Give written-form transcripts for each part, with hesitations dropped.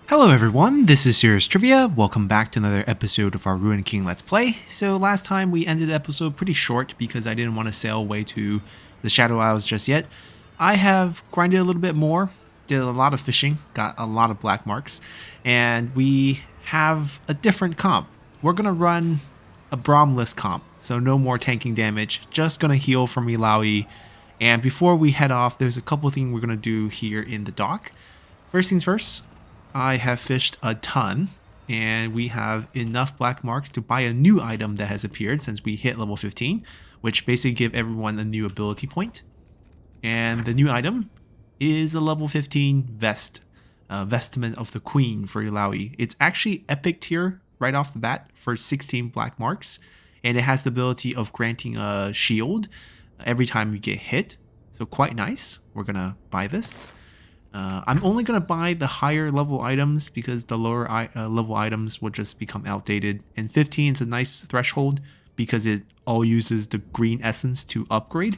Hello everyone, this is Serious Trivia. Welcome back to another episode of our Ruined King Let's Play. So last time we ended the episode pretty short because I didn't want to sail away to the Shadow Isles just yet. I have grinded a little bit more, did a lot of fishing, got a lot of black marks, and we have a different comp. We're going to run a Bromless comp, so no more tanking damage, just going to heal from Ilaoi. And before we head off, there's a couple things we're going to do here in the dock. First things first, I have fished a ton, and we have enough black marks to buy a new item that has appeared since we hit level 15, which basically give everyone a new ability point. And the new item is a level 15 vest, Vestment of the Queen for Ilaoi. It's actually epic tier right off the bat for 16 black marks, and it has the ability of granting a shield every time you get hit, so quite nice. We're gonna buy this. I'm only going to buy the higher level items because the lower level items will just become outdated. And 15 is a nice threshold because it all uses the green essence to upgrade.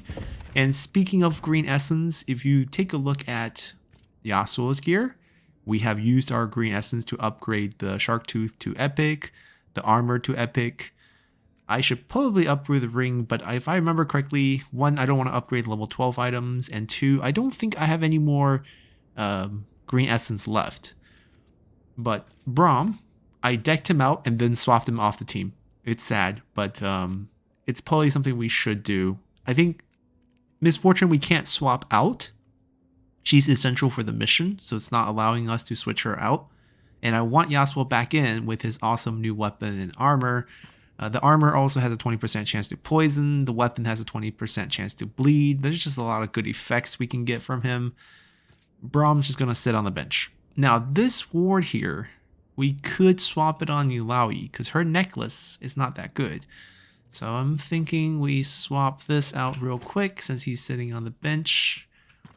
And speaking of green essence, if you take a look at Yasuo's gear, we have used our green essence to upgrade the shark tooth to epic, the armor to epic. I should probably upgrade the ring, but if I remember correctly, one, I don't want to upgrade level 12 items, and two, I don't think I have any more green essence left. But Braum, I decked him out and then swapped him off the team. It's sad, but it's probably something we should do. I think Misfortune we can't swap out. She's essential for the mission, so it's not allowing us to switch her out. And I want Yasuo back in with his awesome new weapon and armor. The armor also has a 20% chance to poison. The weapon has a 20% chance to bleed. There's just a lot of good effects we can get from him. Braum's just going to sit on the bench. Now, this ward here, we could swap it on Ilaoi because her necklace is not that good. So I'm thinking we swap this out real quick since he's sitting on the bench.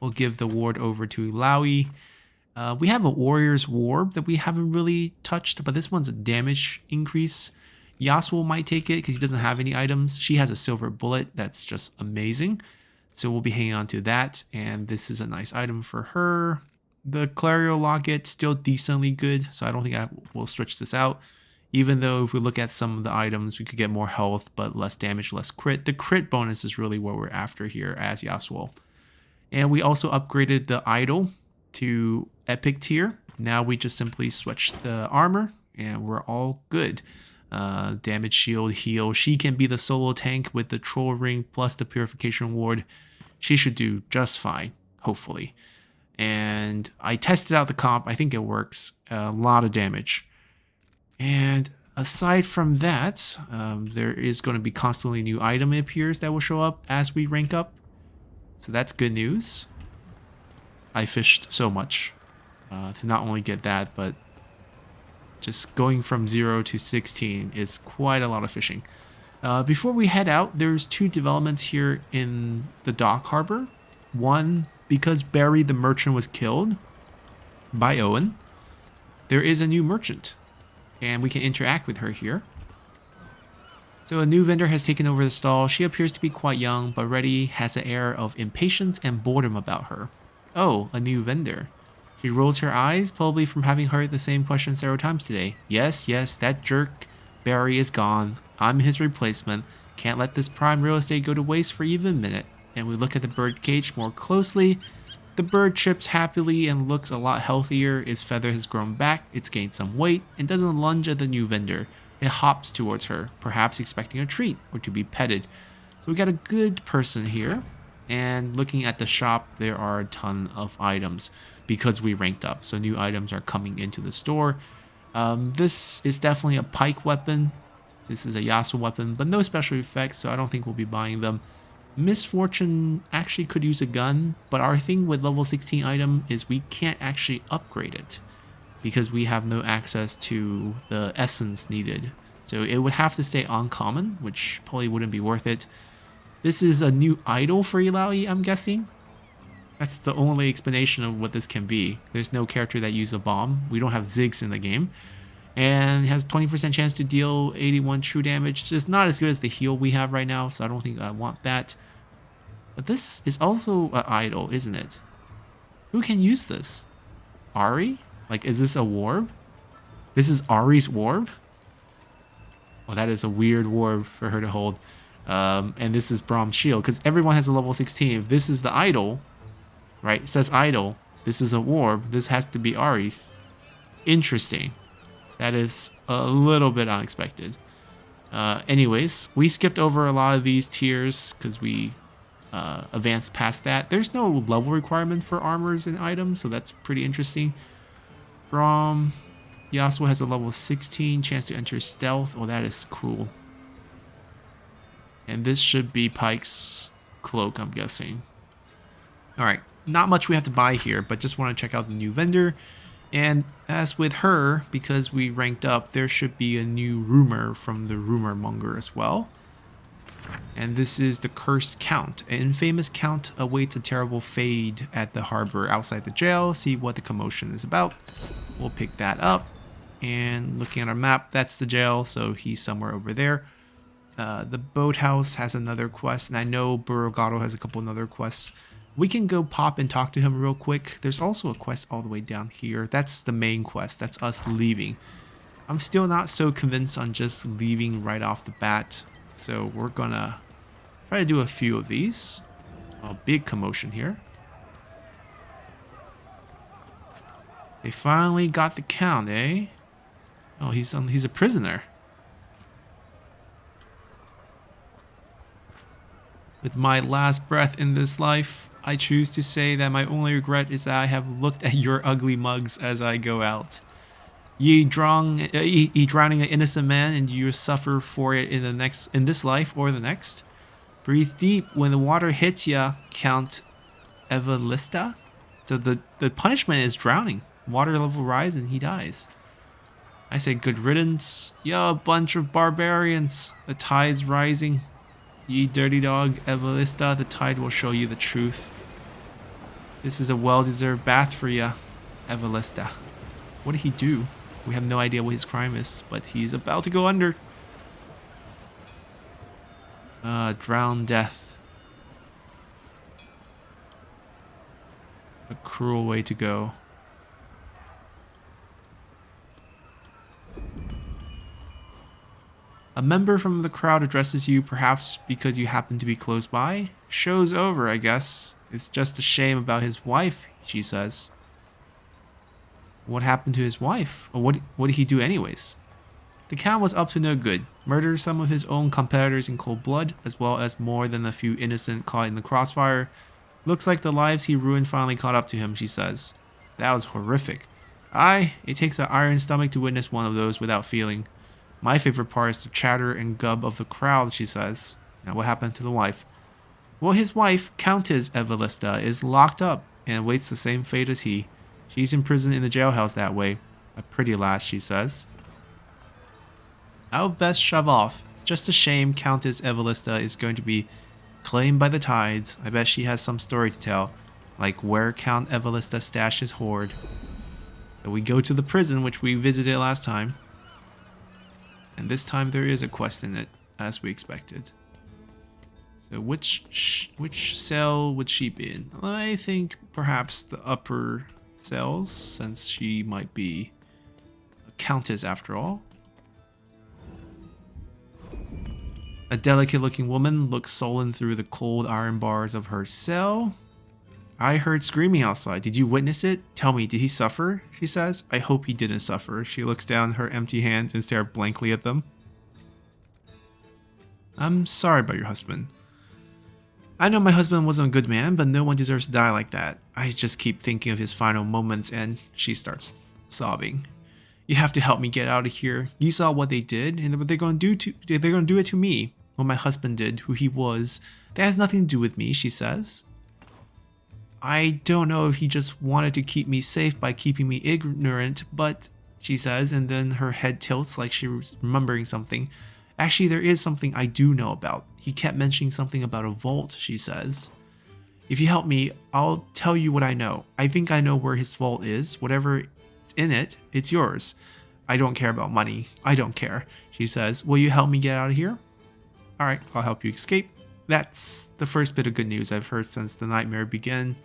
We'll give the ward over to Ilaoi. We have a Warrior's Warp that we haven't really touched, but this one's a damage increase. Yasuo might take it because he doesn't have any items. She has a silver bullet that's just amazing. So we'll be hanging on to that, and this is a nice item for her. The Clario Locket, still decently good, so I don't think I will switch this out. Even though if we look at some of the items, we could get more health, but less damage, less crit. The crit bonus is really what we're after here as Yasuo. And we also upgraded the idol to epic tier. Now we just simply switch the armor, and we're all good. Damage shield, heal. She can be the solo tank with the troll ring plus the purification ward. She should do just fine, hopefully. And I tested out the comp. I think it works. A lot of damage. And aside from that, there is going to be constantly new item appears that will show up as we rank up. So that's good news. I fished so much to not only get that, but just going from 0 to 16 is quite a lot of fishing. Before we head out, there's two developments here in the dock harbor. One, because Barry the merchant was killed by Owen, there is a new merchant, and we can interact with her here. So a new vendor has taken over the stall. She appears to be quite young, but Reddy has an air of impatience and boredom about her. Oh, a new vendor. She rolls her eyes, probably from having heard the same question several times today. Yes, that jerk Barry is gone. I'm his replacement. Can't let this prime real estate go to waste for even a minute. And we look at the bird cage more closely. The bird chirps happily and looks a lot healthier. Its feather has grown back, it's gained some weight, and doesn't lunge at the new vendor. It hops towards her, perhaps expecting a treat or to be petted. So we got a good person here. And looking at the shop, there are a ton of items because we ranked up. So new items are coming into the store. This is definitely a Pyke weapon. This is a Yasuo weapon, but no special effects, so I don't think we'll be buying them. Misfortune actually could use a gun, but our thing with level 16 item is we can't actually upgrade it because we have no access to the essence needed. So it would have to stay uncommon, which probably wouldn't be worth it. This is a new idol for Ilaoi, I'm guessing. That's the only explanation of what this can be. There's no character that uses a bomb. We don't have Ziggs in the game. And it has 20% chance to deal 81 true damage. It's not as good as the heal we have right now, so I don't think I want that. But this is also an idol, isn't it? Who can use this? Ari? Like, is this a warb? This is Ari's warb? Well, that is a weird warb for her to hold. And this is Brahm's shield, because everyone has a level 16. If this is the idol, right? It says idol. This is a warb. This has to be Ari's. Interesting. That is a little bit unexpected. Anyways, we skipped over a lot of these tiers because we advanced past that. There's no level requirement for armors and items, so that's pretty interesting. Brahm, he also has a level 16 chance to enter stealth. Oh, that is cool. And this should be Pyke's cloak, I'm guessing. All right, not much we have to buy here, but just want to check out the new vendor. And as with her, because we ranked up, there should be a new rumor from the rumor monger as well. And this is the Cursed Count. An infamous count awaits a terrible fate at the harbor outside the jail. See what the commotion is about. We'll pick that up. And looking at our map, that's the jail, so he's somewhere over there. The boathouse has another quest, and I know Burrogato has a couple of other quests. We can go pop and talk to him real quick. There's also a quest all the way down here. That's the main quest. That's us leaving. I'm still not so convinced on just leaving right off the bat. So we're gonna try to do a few of these. Oh, big commotion here. They finally got the count, eh? Oh, he's a prisoner. With my last breath in this life, I choose to say that my only regret is that I have looked at your ugly mugs as I go out. Ye drowning an innocent man, and you suffer for it in this life or the next. Breathe deep when the water hits ya, Count Evalista. So the punishment is drowning. Water level rise and he dies. I say good riddance. Ya bunch of barbarians. The tide's rising. Ye dirty dog, Evalista, the tide will show you the truth. This is a well-deserved bath for ya, Evalista. What did he do? We have no idea what his crime is, but he's about to go under. Drown death. A cruel way to go. A member from the crowd addresses you, perhaps because you happen to be close by. Show's over, I guess. It's just a shame about his wife, she says. What happened to his wife? Or what did he do anyways? The Count was up to no good. Murdered some of his own competitors in cold blood, as well as more than a few innocent caught in the crossfire. Looks like the lives he ruined finally caught up to him, she says. That was horrific. Aye, it takes an iron stomach to witness one of those without feeling. My favorite part is the chatter and gub of the crowd, she says. Now what happened to the wife? Well, his wife, Countess Evalista, is locked up and awaits the same fate as he. She's imprisoned in the jailhouse that way. A pretty lass, she says. I'll best shove off. Just a shame Countess Evalista is going to be claimed by the tides. I bet she has some story to tell, like where Count Evalista stashed his hoard. So we go to the prison, which we visited last time. And this time there is a quest in it, as we expected. So which cell would she be in? I think perhaps the upper cells, since she might be a countess after all. A delicate-looking woman looks sullen through the cold iron bars of her cell. I heard screaming outside. Did you witness it? Tell me, did he suffer? She says. I hope he didn't suffer. She looks down her empty hands and stares blankly at them. I'm sorry about your husband. I know my husband wasn't a good man, but no one deserves to die like that. I just keep thinking of his final moments, and she starts sobbing. You have to help me get out of here. You saw what they did, and what they're going to do it to me. What my husband did, who he was. That has nothing to do with me, she says. I don't know if he just wanted to keep me safe by keeping me ignorant, but, she says, and then her head tilts like she was remembering something. Actually, there is something I do know about. He kept mentioning something about a vault, she says. If you help me, I'll tell you what I know. I think I know where his vault is. Whatever's in it, it's yours. I don't care about money. I don't care, she says. Will you help me get out of here? Alright, I'll help you escape. That's the first bit of good news I've heard since the nightmare begun.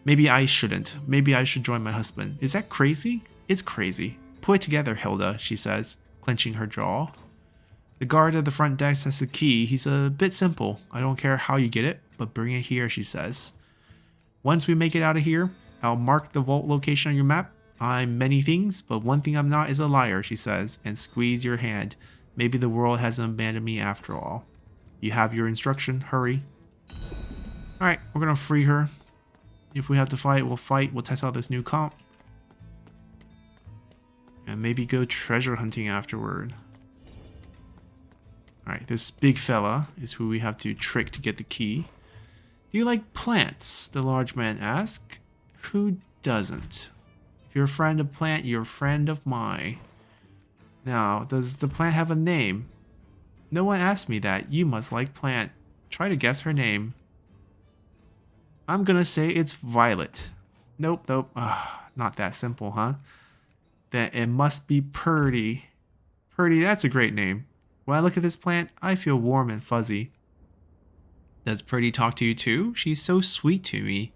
Maybe I shouldn't. Maybe I should join my husband. Is that crazy? It's crazy. Put it together, Hilda, she says, clenching her jaw. The guard at the front desk has the key. He's a bit simple. I don't care how you get it, but bring it here, she says. Once we make it out of here, I'll mark the vault location on your map. I'm many things, but one thing I'm not is a liar, she says, and squeeze your hand. Maybe the world hasn't abandoned me after all. You have your instruction. Hurry. Alright, we're gonna free her. If we have to fight, we'll fight. We'll test out this new comp. And maybe go treasure hunting afterward. Alright, this big fella is who we have to trick to get the key. Do you like plants? The large man asked. Who doesn't? If you're a friend of plant, you're a friend of mine. Now, does the plant have a name? No one asked me that. You must like plant. Try to guess her name. I'm gonna say it's Violet. Nope. Not that simple, huh? Then it must be Purdy. Purdy, that's a great name. When I look at this plant, I feel warm and fuzzy. Does Purdy talk to you too? She's so sweet to me.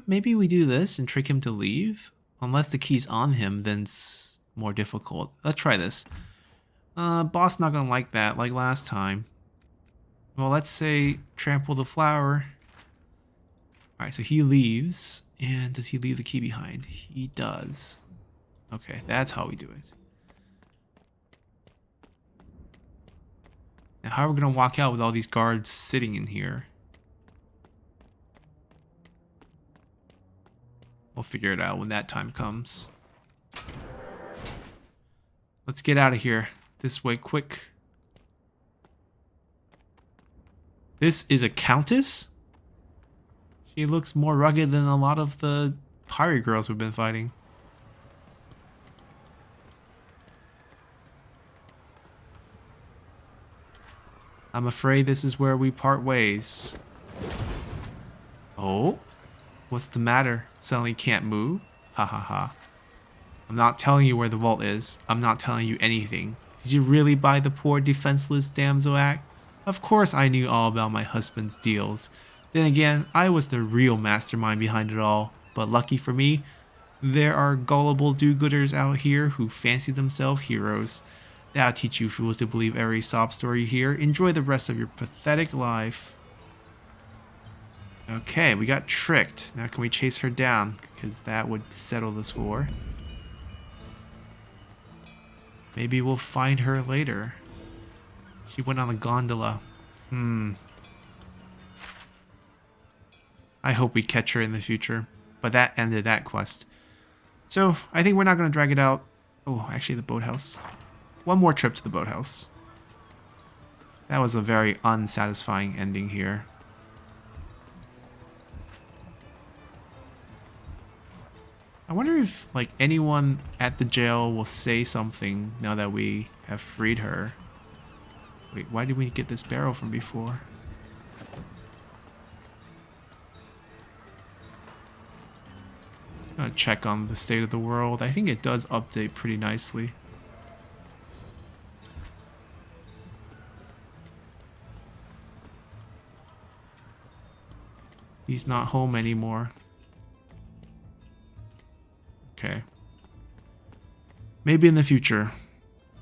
Maybe we do this and trick him to leave? Unless the key's on him, then it's more difficult. Let's try this. Boss not gonna like that, like last time. Well, let's say trample the flower. Alright, so he leaves. And does he leave the key behind? He does. Okay, that's how we do it. Now, how are we gonna walk out with all these guards sitting in here? We'll figure it out when that time comes. Let's get out of here. This way, quick. This is a countess? She looks more rugged than a lot of the pirate girls we've been fighting. I'm afraid this is where we part ways. Oh? What's the matter? Suddenly can't move? Ha ha ha. I'm not telling you where the vault is. I'm not telling you anything. Did you really buy the poor defenseless damsel act? Of course I knew all about my husband's deals. Then again, I was the real mastermind behind it all. But lucky for me, there are gullible do-gooders out here who fancy themselves heroes. That'll teach you fools to believe every sob story you hear. Enjoy the rest of your pathetic life. Okay, we got tricked. Now can we chase her down? Because that would settle the score. Maybe we'll find her later. She went on a gondola. I hope we catch her in the future. But that ended that quest. So, I think we're not going to drag it out. Oh, actually the boathouse. One more trip to the boathouse. That was a very unsatisfying ending here. I wonder if, like, anyone at the jail will say something now that we have freed her. Wait, why did we get this barrel from before? I'm gonna check on the state of the world. I think it does update pretty nicely. He's not home anymore. Okay. Maybe in the future.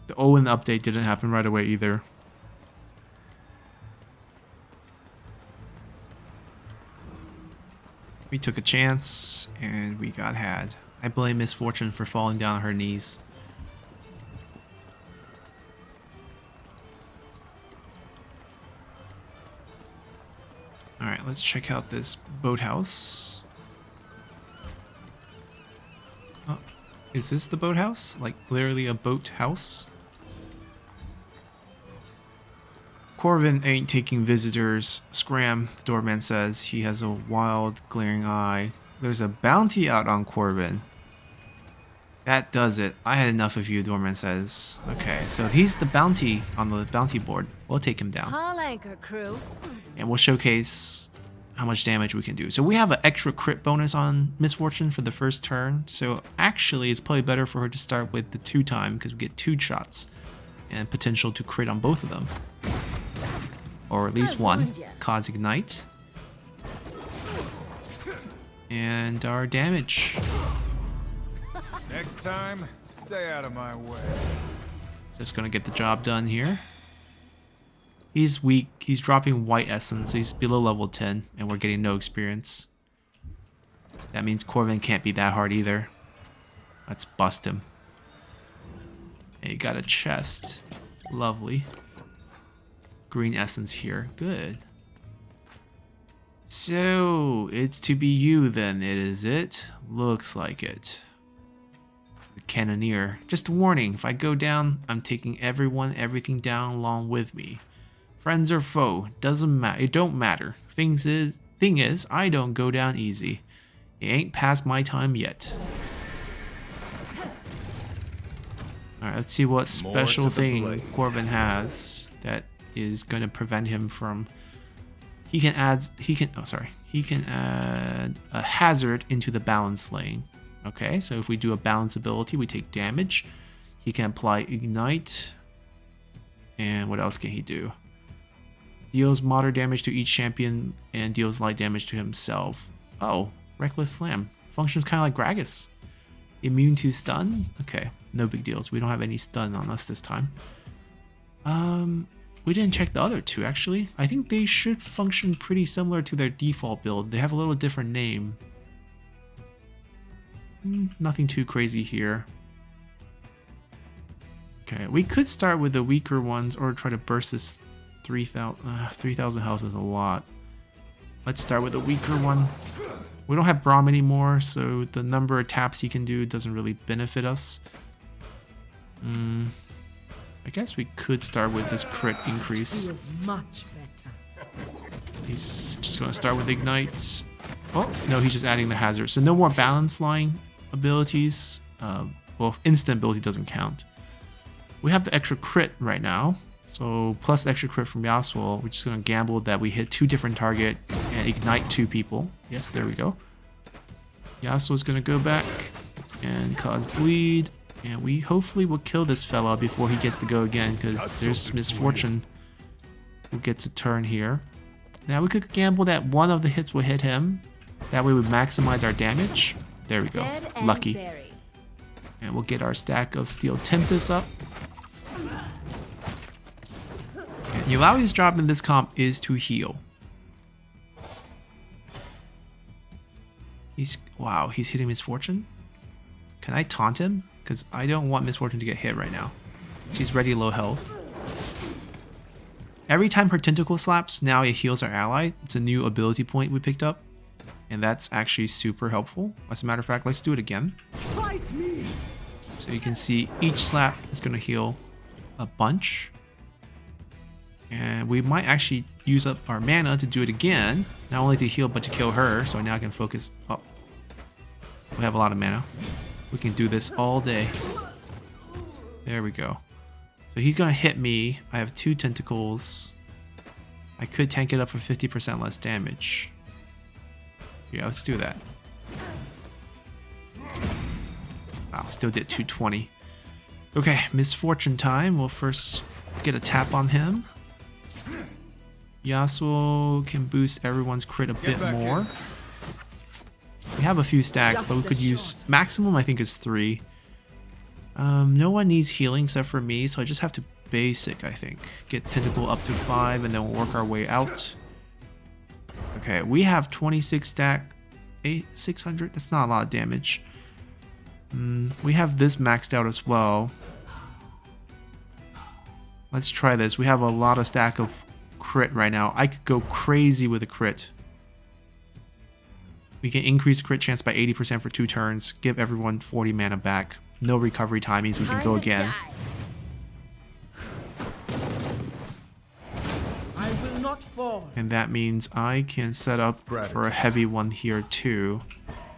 The Owen update didn't happen right away either. We took a chance and we got had. I blame Misfortune for falling down on her knees. Alright, let's check out this boathouse. Oh, is this the boathouse? Like literally a boathouse? Corvin ain't taking visitors. Scram, the doorman says. He has a wild, glaring eye. There's a bounty out on Corvin. That does it. I had enough of you, doorman says. Okay, so he's the bounty on the bounty board. We'll take him down. Haul anchor, crew. And we'll showcase how much damage we can do. So we have an extra crit bonus on Misfortune for the first turn. So actually, it's probably better for her to start with the 2 time because we get 2 shots and potential to crit on both of them. or at least one. Cause Ignite. And our damage. Next time, stay out of my way. Just gonna get the job done here. He's weak. He's dropping white essence. So he's below level 10, and we're getting no experience. That means Corvin can't be that hard either. Let's bust him. And he got a chest. Lovely. Green essence here. Good. So, it's to be you then, is it? Looks like it. The Cannoneer. Just a warning, if I go down, I'm taking everything down along with me. Friends or foe, doesn't matter. It don't matter. Thing is, I don't go down easy. It ain't past my time yet. Alright, let's see what special thing Corvin has that is going to prevent him from... He can add a hazard into the balance lane. Okay, so if we do a balance ability, we take damage. He can apply Ignite. And what else can he do? Deals moderate damage to each champion and deals light damage to himself. Oh, Reckless Slam. Functions kind of like Gragas. Immune to stun? Okay, no big deals. We don't have any stun on us this time. We didn't check the other two, actually. I think they should function pretty similar to their default build. They have a little different name. Nothing too crazy here. Okay, we could start with the weaker ones or try to burst this 3,000 health is a lot. Let's start with the weaker one. We don't have Braum anymore, so the number of taps he can do doesn't really benefit us. I guess we could start with this crit increase. Much better. He's just going to start with Ignite. Oh, no, he's just adding the hazard. So no more balance line abilities. Well, instant ability doesn't count. We have the extra crit right now. So plus the extra crit from Yasuo, we're just going to gamble that we hit 2 different targets and ignite 2 people. Yes, there we go. Yasuo's going to go back and cause bleed. And we hopefully will kill this fella before he gets to go again, because there's Misfortune who gets a turn here. Now we could gamble that one of the hits will hit him. That way we maximize our damage. There we go. Lucky. And we'll get our stack of Steel Tempest up. And Eulalia's job in this comp is to heal. Wow, he's hitting Misfortune. Can I taunt him? Because I don't want Misfortune to get hit right now. She's already low health. Every time her tentacle slaps, now it heals our ally. It's a new ability point we picked up. And that's actually super helpful. As a matter of fact, let's do it again. Fight me. So you can see each slap is going to heal a bunch. And we might actually use up our mana to do it again. Not only to heal, but to kill her. So now I can focus. Oh, we have a lot of mana. We can do this all day. There we go. So he's going to hit me. I have 2 tentacles. I could tank it up for 50% less damage. Yeah, let's do that. Wow, still did 220. Okay, Misfortune time. We'll first get a tap on him. Yasuo can boost everyone's crit a bit more. We have a few stacks, but we could use maximum, I think, is 3. No one needs healing except for me, so I just have to basic, I think. Get tentacle up to 5, and then we'll work our way out. Okay, we have 26 stack, 600. That's not a lot of damage. We have this maxed out as well. Let's try this. We have a lot of stack of crit right now. I could go crazy with a crit. We can increase crit chance by 80% for 2 turns. Give everyone 40 mana back. No recovery time means we can go again. I will not fall. And that means I can set up for a heavy one here too.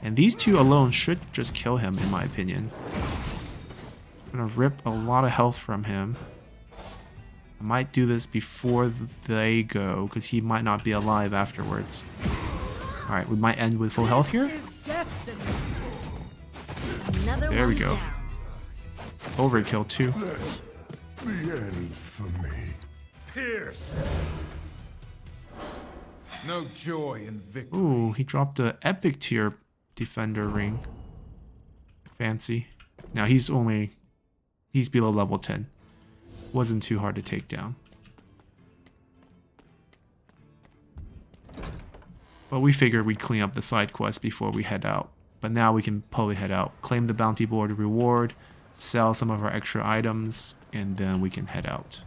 And these 2 alone should just kill him, in my opinion. I'm gonna rip a lot of health from him. I might do this before they go, because he might not be alive afterwards. Alright, we might end with full health here. There we go. Overkill too. The end for me. Pierce. No joy in victory. Ooh, he dropped a epic tier defender ring. Fancy. Now he's below level 10. Wasn't too hard to take down. But we figured we'd clean up the side quest before we head out. But now we can probably head out, claim the bounty board reward, sell some of our extra items, and then we can head out.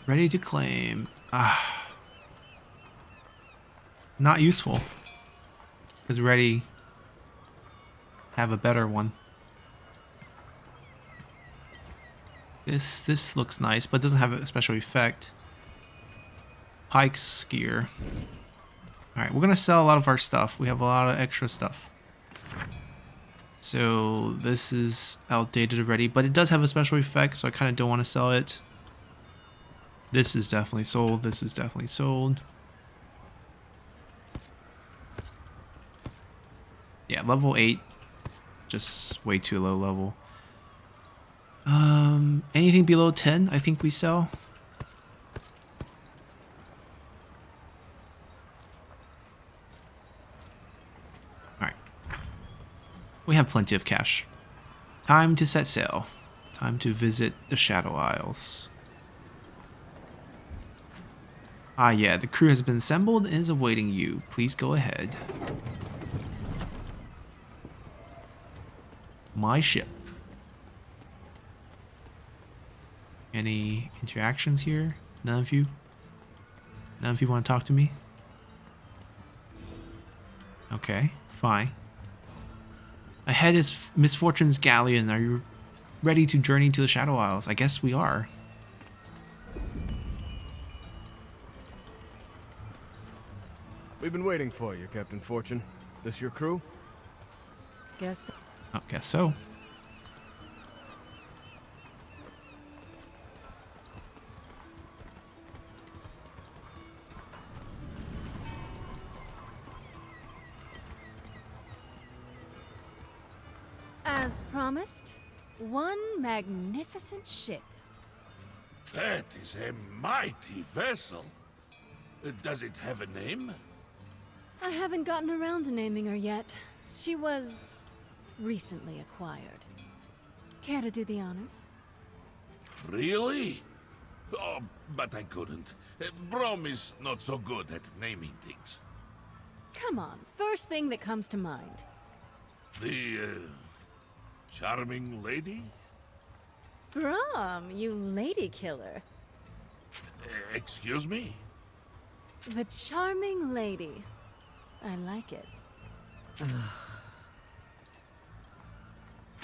Ready to claim. Not useful. Because we already have a better one. This looks nice, but doesn't have a special effect. Pyke's gear. Alright, we're gonna sell a lot of our stuff. We have a lot of extra stuff. So this is outdated already, but it does have a special effect, so I kind of don't want to sell it. This is definitely sold. This is definitely sold. Yeah, level 8. Just way too low level. Anything below 10, I think we sell. Alright. We have plenty of cash. Time to set sail. Time to visit the Shadow Isles. Ah yeah, the crew has been assembled and is awaiting you. Please go ahead. My ship. Any interactions here? None of you? None of you want to talk to me? Okay, fine. Ahead is Misfortune's galleon. Are you ready to journey to the Shadow Isles? I guess we are. We've been waiting for you, Captain Fortune. This your crew? Guess I guess so. As promised, one magnificent ship. That is a mighty vessel. Does it have a name? I haven't gotten around to naming her yet. She was recently acquired. Care to do the honors? Really? Oh, but I couldn't. Brom is not so good at naming things. Come on, first thing that comes to mind. The, charming lady? Brom, you lady killer. Excuse me? The charming lady. I like it.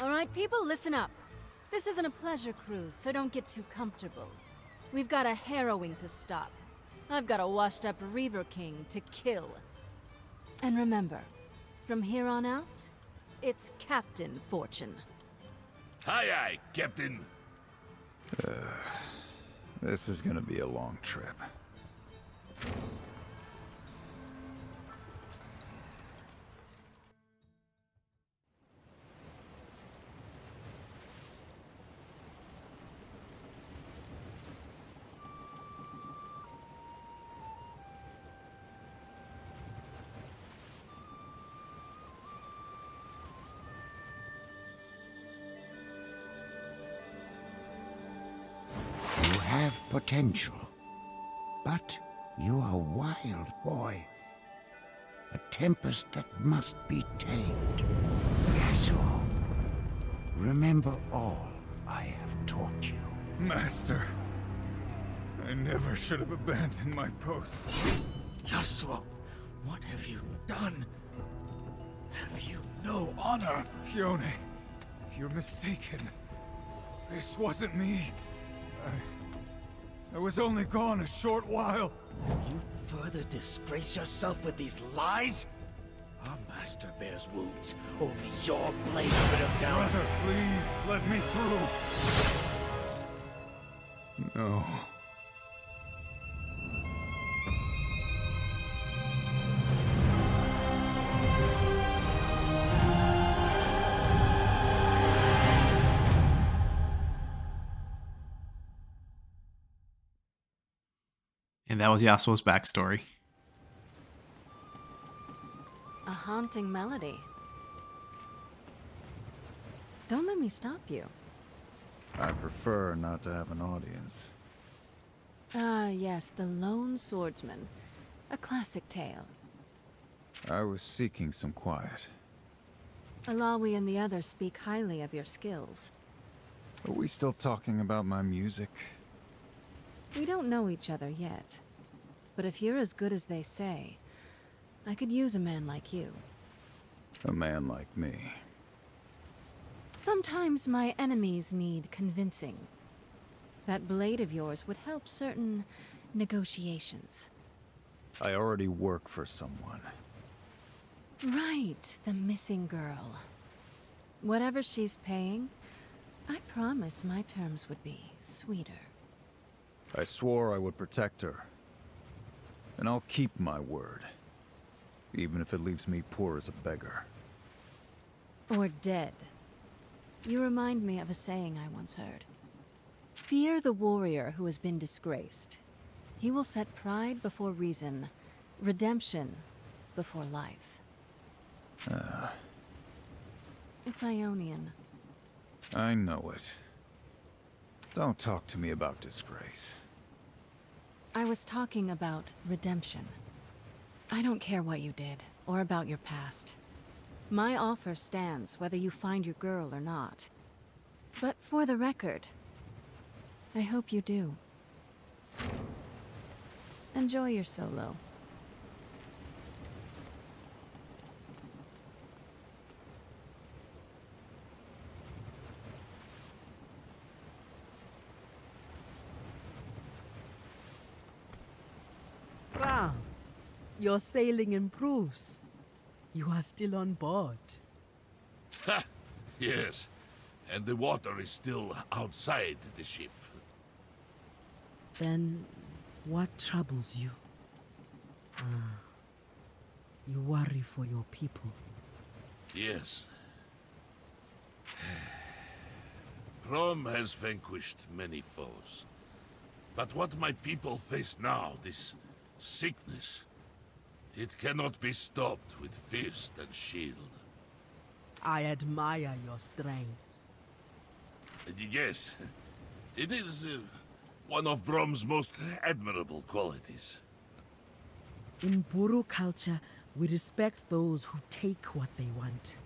All right, people, listen up. This isn't a pleasure cruise, so don't get too comfortable. We've got a harrowing to stop. I've got a washed-up Reaver King to kill. And remember, from here on out, it's Captain Fortune. Aye, aye, Captain. This is gonna be a long trip. You have potential, but you are a wild boy. A tempest that must be tamed. Yasuo, remember all I have taught you. Master, I never should have abandoned my post. Yasuo, what have you done? Have you no honor? Fione, you're mistaken. This wasn't me. I was only gone a short while. You further disgrace yourself with these lies? Our master bears wounds. Only your blade could have dealt. Brother, please let me through. No. And that was Yasuo's backstory. A haunting melody. Don't let me stop you. I prefer not to have an audience. Ah, yes, the Lone Swordsman. A classic tale. I was seeking some quiet. Alawi and the others speak highly of your skills. Are we still talking about my music? We don't know each other yet. But if you're as good as they say, I could use a man like you. A man like me. Sometimes my enemies need convincing. That blade of yours would help certain negotiations. I already work for someone. Right, the missing girl. Whatever she's paying, I promise my terms would be sweeter. I swore I would protect her. And I'll keep my word. Even if it leaves me poor as a beggar. Or dead. You remind me of a saying I once heard. Fear the warrior who has been disgraced. He will set pride before reason, redemption before life. It's Ionian. I know it. Don't talk to me about disgrace. I was talking about redemption. I don't care what you did, or about your past. My offer stands whether you find your girl or not. But for the record, I hope you do. Enjoy your solo. Wow, your sailing improves. You are still on board. Ha! Yes. And the water is still outside the ship. Then, what troubles you? You worry for your people. Yes. Rome has vanquished many foes. But what my people face now, this sickness, it cannot be stopped with fist and shield. I admire your strength. Yes, it is one of Brom's most admirable qualities. In Buru culture, we respect those who take what they want.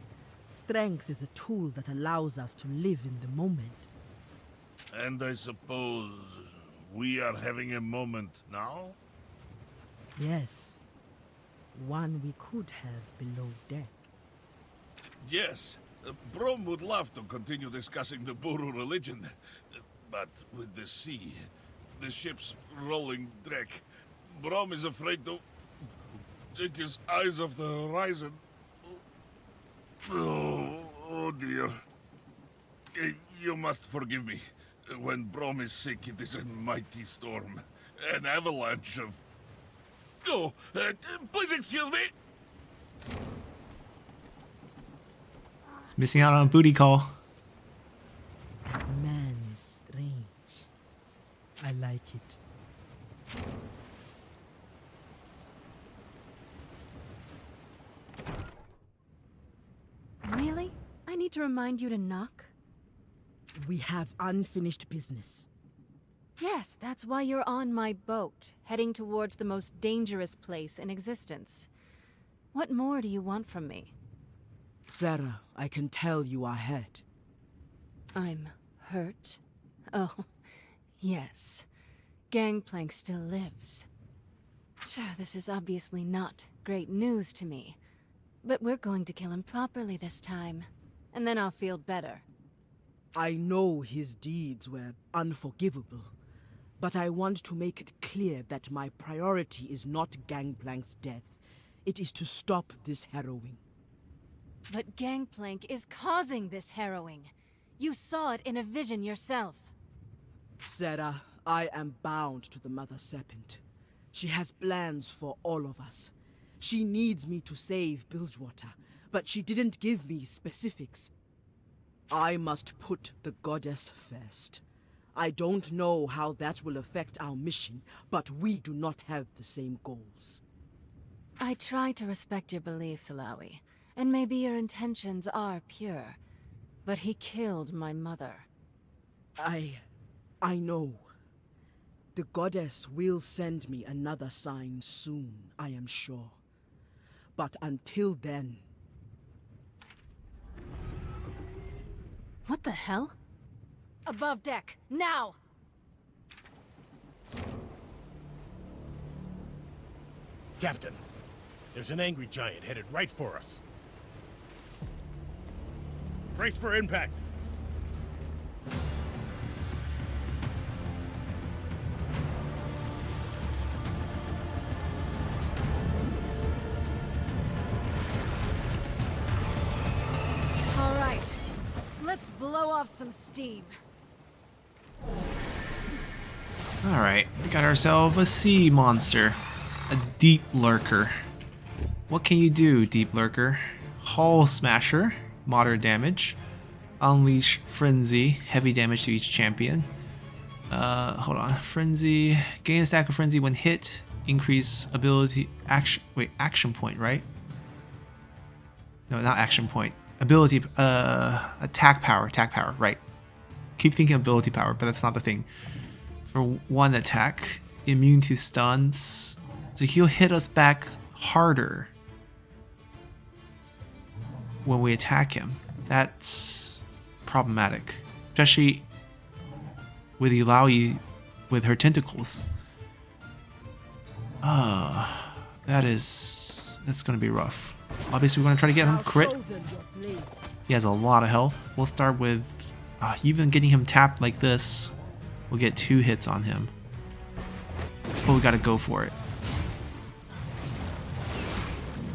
Strength is a tool that allows us to live in the moment. And I suppose we are having a moment now? Yes. One we could have below deck. Yes, Brom would love to continue discussing the Buru religion. But with the sea, the ship's rolling deck, Brom is afraid to take his eyes off the horizon. Oh dear. You must forgive me. When Brom is sick, it is a mighty storm. An avalanche of... Oh, please excuse me! He's missing out on a booty call. That man is strange. I like it. Really? I need to remind you to knock? We have unfinished business. Yes, that's why you're on my boat, heading towards the most dangerous place in existence. What more do you want from me? Sarah, I can tell you are hurt. I'm hurt? Oh, yes. Gangplank still lives. Sure, this is obviously not great news to me. But we're going to kill him properly this time. And then I'll feel better. I know his deeds were unforgivable, but I want to make it clear that my priority is not Gangplank's death. It is to stop this harrowing. But Gangplank is causing this harrowing. You saw it in a vision yourself. Sarah, I am bound to the Mother Serpent. She has plans for all of us. She needs me to save Bilgewater, but she didn't give me specifics. I must put the goddess first. I don't know how that will affect our mission, but we do not have the same goals. I try to respect your beliefs, Alawi, and maybe your intentions are pure. But he killed my mother. I know. The goddess will send me another sign soon, I am sure. But until then... What the hell? Above deck, now! Captain, there's an angry giant headed right for us. Brace for impact. All right, let's blow off some steam. Alright, we got ourselves a sea monster. A deep lurker. What can you do, deep lurker? Hull smasher, moderate damage. Unleash frenzy, heavy damage to each champion. Hold on. Frenzy. Gain a stack of frenzy when hit. Increase ability action point, right? No, not action point. Ability attack power, right. Keep thinking ability power, but that's not the thing. For one attack, immune to stuns. So he'll hit us back harder when we attack him. That's problematic. Especially with Ilaoi with her tentacles. That's gonna be rough. Obviously we're gonna try to get him crit. He has a lot of health. We'll start with even getting him tapped like this. We'll get 2 hits on him. But we gotta go for it.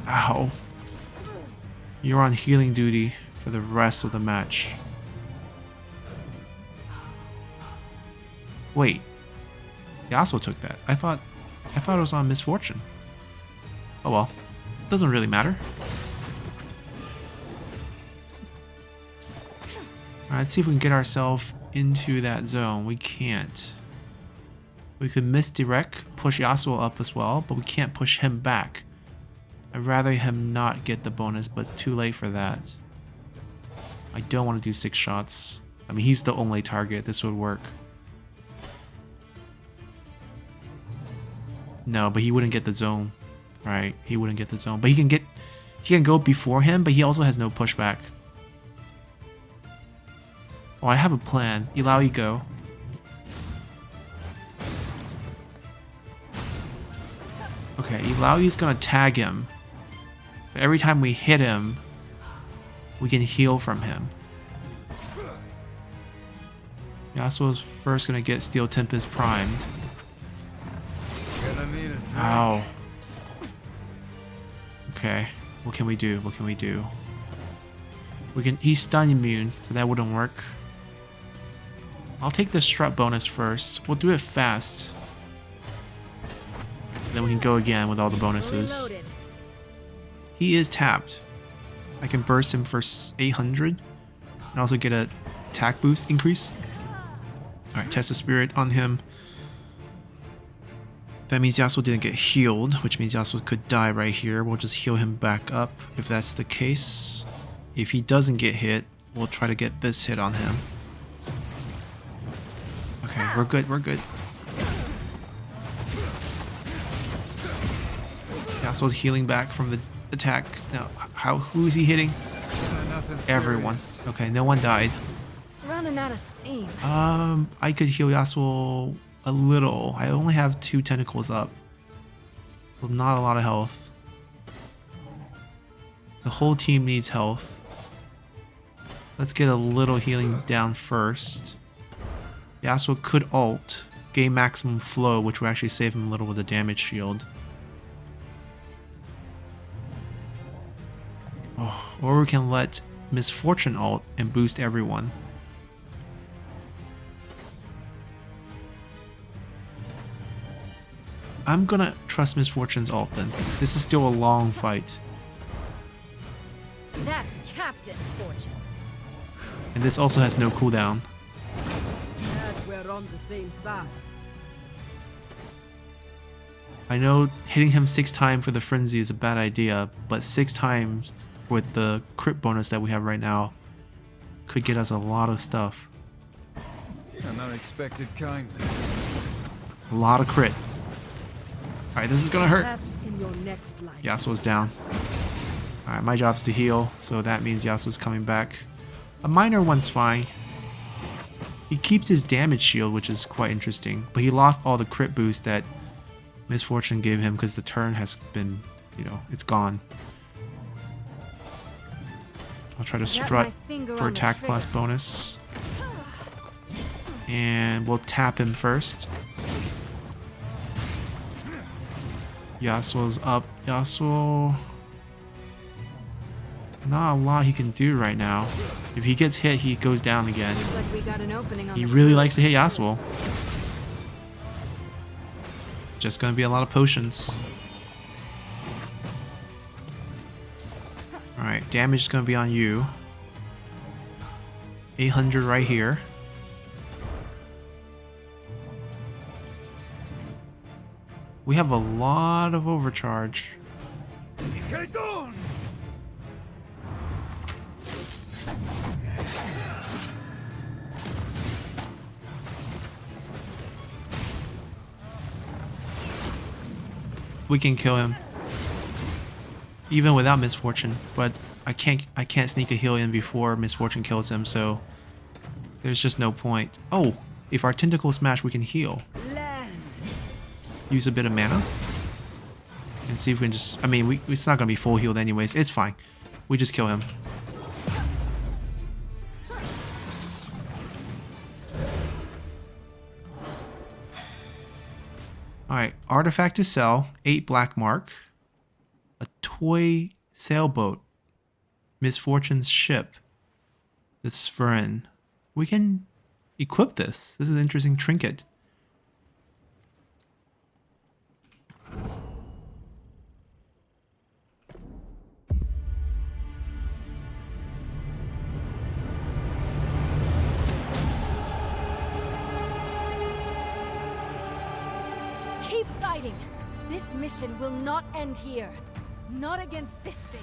Ow. You're on healing duty for the rest of the match. Wait. Yasuo took that. I thought it was on misfortune. Oh well. Doesn't really matter. Alright, let's see if we can get ourselves into that zone. We can't. We could misdirect, push Yasuo up as well, but we can't push him back. I'd rather him not get the bonus, but it's too late for that. I don't want to do 6 shots. I mean, he's the only target. This would work. No, but he wouldn't get the zone. Right, he wouldn't get the zone. But he can go before him, but he also has no pushback. Oh, I have a plan. Ilaoi, go. Okay, Ilaoi's gonna tag him. So every time we hit him, we can heal from him. Yasuo's first gonna get Steel Tempest primed. Ow. Okay, what can we do? What can we do? He's stun immune, so that wouldn't work. I'll take the strut bonus first. We'll do it fast. Then we can go again with all the bonuses. He is tapped. I can burst him for 800 and also get a attack boost increase. Alright, test the spirit on him. That means Yasuo didn't get healed, which means Yasuo could die right here. We'll just heal him back up if that's the case. If he doesn't get hit, we'll try to get this hit on him. Okay, we're good, we're good. Yasuo's healing back from the attack. Now, who is he hitting? Everyone. Okay, no one died. Running out of steam. I could heal Yasuo a little. I only have 2 tentacles up. So not a lot of health. The whole team needs health. Let's get a little healing down first. Yasuo could ult, gain maximum flow, which will actually save him a little with a damage shield. Oh, or we can let Misfortune ult and boost everyone. I'm gonna trust Misfortune's ult then. This is still a long fight. That's Captain Fortune. And this also has no cooldown. we're on the same side. I know hitting him 6 times for the frenzy is a bad idea, but 6 times with the crit bonus that we have right now could get us a lot of stuff. An unexpected kindness. A lot of crit. Alright, this is gonna hurt. Perhaps in your next life. Yasuo's down. Alright, my job's to heal, so that means Yasuo's coming back. A minor one's fine. He keeps his damage shield, which is quite interesting, but he lost all the crit boost that Misfortune gave him because the turn has been, you know, it's gone. I'll try to strut for attack plus bonus. And we'll tap him first. Yasuo's up. Yasuo... Not a lot he can do right now. If he gets hit, he goes down again. Like we got an opening on He the really crew. likes to hit Yasuo. Just gonna be a lot of potions. Alright, damage is gonna be on you. 800 right here. We have a lot of overcharge. We can kill him even without Misfortune, but I can't sneak a heal in before Misfortune kills him, so there's just no point. Oh, if our tentacle smash, we can heal. Use a bit of mana and see if we can just, I mean, it's not gonna be full healed anyways. It's fine. We just kill him. Alright, artifact to sell, 8 black mark, a toy sailboat, Misfortune's ship, the Sphrin. We can equip this. This is an interesting trinket. Keep fighting! This mission will not end here. Not against this thing.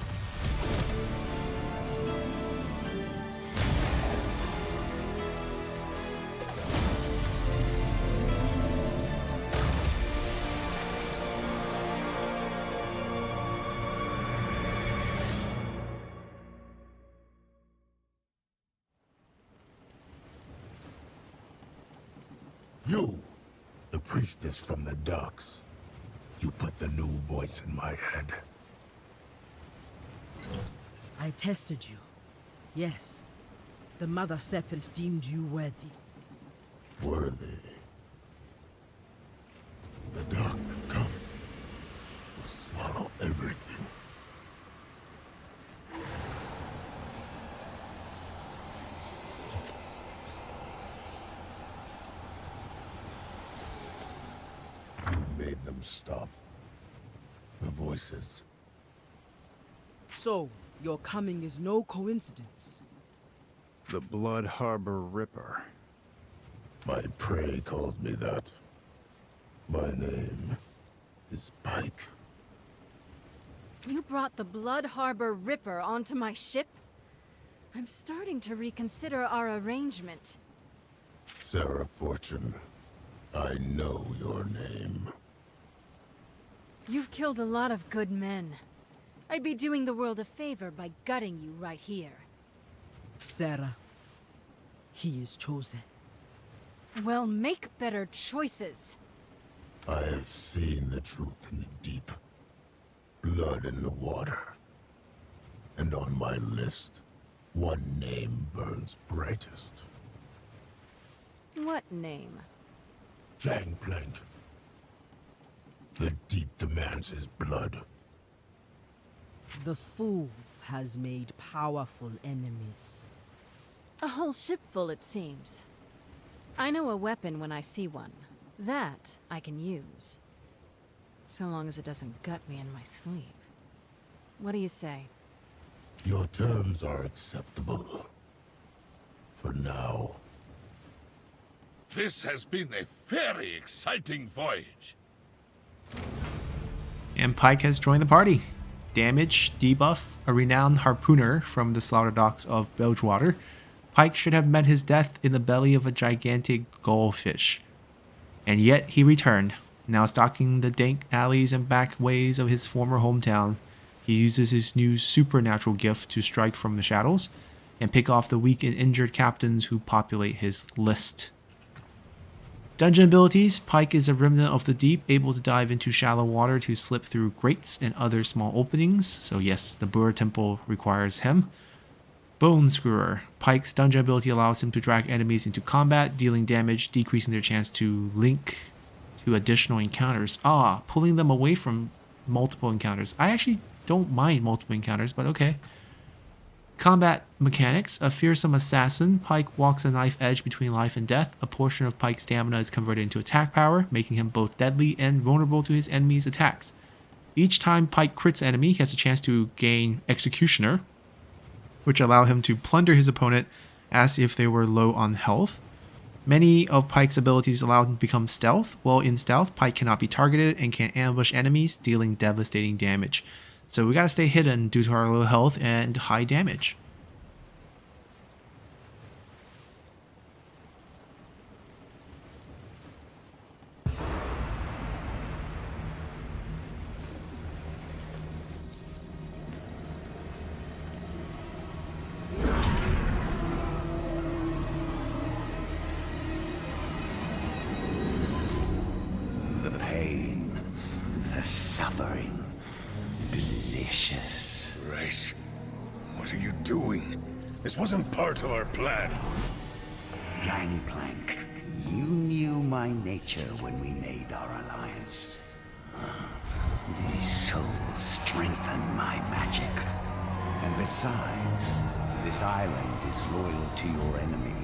You, the priestess from the docks. You put the new voice in my head. I tested you. Yes. The Mother Serpent deemed you worthy. Worthy. The dark that comes will swallow everything. You made them stop. The voices. So, your coming is no coincidence. The Blood Harbor Ripper. My prey calls me that. My name is Pyke. You brought the Blood Harbor Ripper onto my ship? I'm starting to reconsider our arrangement. Sarah Fortune, I know your name. You've killed a lot of good men. I'd be doing the world a favor by gutting you right here. Sarah, he is chosen. Well, make better choices. I have seen the truth in the deep. Blood in the water. And on my list, one name burns brightest. What name? Gangplank. The deep demands his blood. The fool has made powerful enemies. A whole ship full, it seems. I know a weapon when I see one. That I can use. So long as it doesn't gut me in my sleep. What do you say? Your terms are acceptable. For now. This has been a very exciting voyage. And Pyke has joined the party. Damage, debuff, a renowned harpooner from the slaughter docks of Bilgewater. Pyke should have met his death in the belly of a gigantic goldfish. And yet he returned, now stalking the dank alleys and back ways of his former hometown. He uses his new supernatural gift to strike from the shadows and pick off the weak and injured captains who populate his list. Dungeon abilities. Pyke is a remnant of the deep, able to dive into shallow water to slip through grates and other small openings. So yes, the Bur Temple requires him. Bone Screwer. Pyke's dungeon ability allows him to drag enemies into combat, dealing damage, decreasing their chance to link to additional encounters. Pulling them away from multiple encounters. I actually don't mind multiple encounters, but okay. Combat mechanics. A fearsome assassin, Pyke walks a knife edge between life and death. A portion of Pyke's stamina is converted into attack power, making him both deadly and vulnerable to his enemy's attacks. Each time Pyke crits enemy, he has a chance to gain Executioner, which allow him to plunder his opponent as if they were low on health. Many of Pyke's abilities allow him to become stealth. While in stealth, Pyke cannot be targeted and can ambush enemies, dealing devastating damage. So we gotta stay hidden due to our low health and high damage. The pain, the suffering. Delicious. Race, what are you doing? This wasn't part of our plan. Gangplank, you knew my nature when we made our alliance. These souls strengthen my magic. And besides, this island is loyal to your enemy,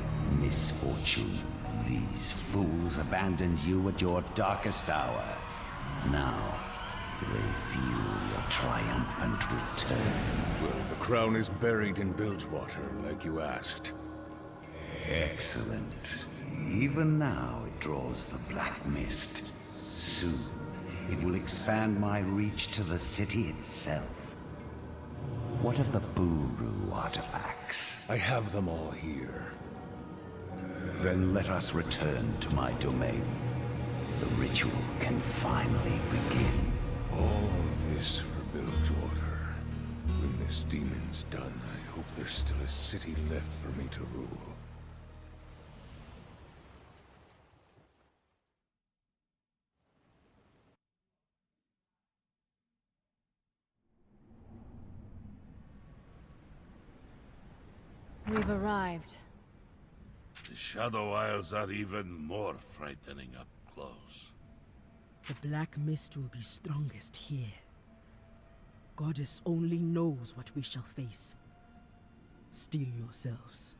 Misfortune. These fools abandoned you at your darkest hour. Now, they fuel your triumphant return. Well, the crown is buried in Bilgewater, like you asked. Excellent. Even now it draws the black mist. Soon, it will expand my reach to the city itself. What of the Buru artifacts? I have them all here. Then let us return to my domain. The ritual can finally begin. All this for Bilgewater. When this demon's done, I hope there's still a city left for me to rule. We've arrived. The Shadow Isles are even more frightening up close. The black mist will be strongest here. Goddess only knows what we shall face. Steel yourselves.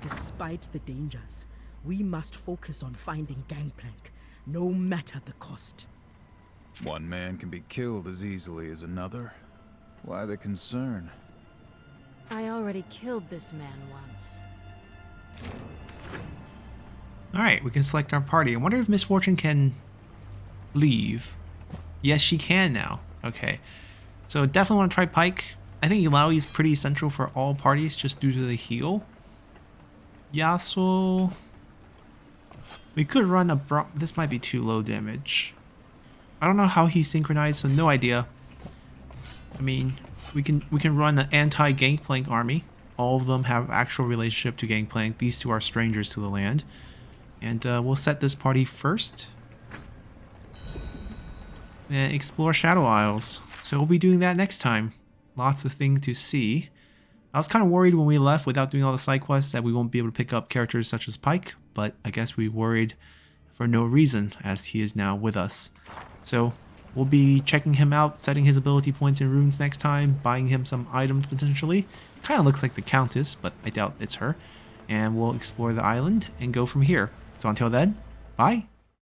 Despite the dangers, we must focus on finding Gangplank, no matter the cost. One man can be killed as easily as another. Why the concern? I already killed this man once. Alright, we can select our party. I wonder if Misfortune can leave. Yes, she can now. Okay. So definitely want to try Pyke. I think Illaoi is pretty essential for all parties just due to the heal. Yasuo. We could run a this might be too low damage. I don't know how he's synchronized, so no idea. I mean, we can run an anti-Gangplank army. All of them have actual relationship to Gangplank. These two are strangers to the land. And we'll set this party first. And explore Shadow Isles. So we'll be doing that next time. Lots of things to see. I was kind of worried when we left without doing all the side quests that we won't be able to pick up characters such as Pyke. But I guess we worried for no reason, as he is now with us. So we'll be checking him out, setting his ability points in runes next time, buying him some items potentially. Kind of looks like the Countess, but I doubt it's her. And we'll explore the island and go from here. So until then, bye!